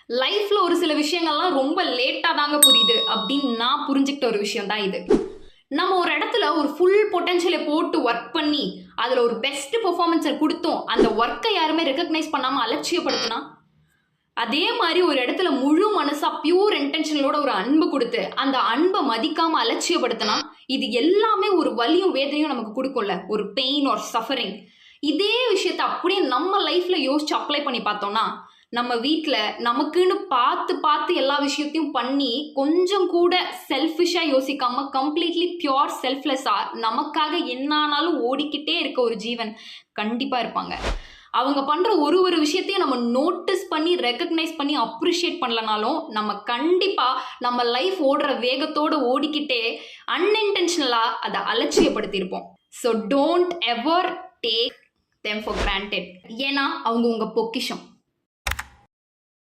லைஃப்ல ஒரு சில விஷயங்கள்லாம் ரொம்ப லேட்டா தாங்க புரியுது அப்படின்னு நான் புரிஞ்சுக்கிட்ட ஒரு விஷயம் தான் இது. நம்ம ஒரு இடத்துல ஒரு ஃபுல் பொட்டன்ஷியலை போட்டு ஒர்க் பண்ணி அதுல ஒரு பெஸ்ட் பெர்ஃபார்மன்ஸை கொடுத்தோம், அந்த ஒர்க்கை யாருமே ரெகக்னைஸ் பண்ணாம அலட்சியப்படுத்தினா, அதே மாதிரி ஒரு இடத்துல முழு மனசா பியூர் இன்டென்ஷனலோட ஒரு அன்பு கொடுத்து அந்த அன்பை மதிக்காம அலட்சியப்படுத்தினா, இது எல்லாமே ஒரு வலியும் வேதனையும் நமக்கு கொடுக்கும்ல, ஒரு பெயின் ஒரு சஃபரிங். இதே விஷயத்த அப்படியே நம்ம லைஃப்ல யோசிச்சு அப்ளை பண்ணி பார்த்தோம்னா, நம்ம வீட்டில் நமக்குன்னு பார்த்து பார்த்து எல்லா விஷயத்தையும் பண்ணி கொஞ்சம் கூட செல்ஃபிஷா யோசிக்காம கம்ப்ளீட்லி பியோர் செல்ஃப்லெஸ்ஸா நமக்காக என்னானாலும் ஓடிக்கிட்டே இருக்க ஒரு ஜீவன் கண்டிப்பா இருப்பாங்க. அவங்க பண்ற ஒரு ஒரு விஷயத்தையும் நம்ம நோட்டீஸ் பண்ணி ரெகக்னைஸ் பண்ணி அப்ரிஷியேட் பண்ணலனாலும் நம்ம கண்டிப்பா நம்ம லைஃப் ஓடுற வேகத்தோட ஓடிக்கிட்டே அன்இன்டென்ஷனலா அதை அலட்சியப்படுத்தியிருப்போம். So don't ever take them for granted. ஏன்னா அவங்க உங்க பொக்கிஷம்.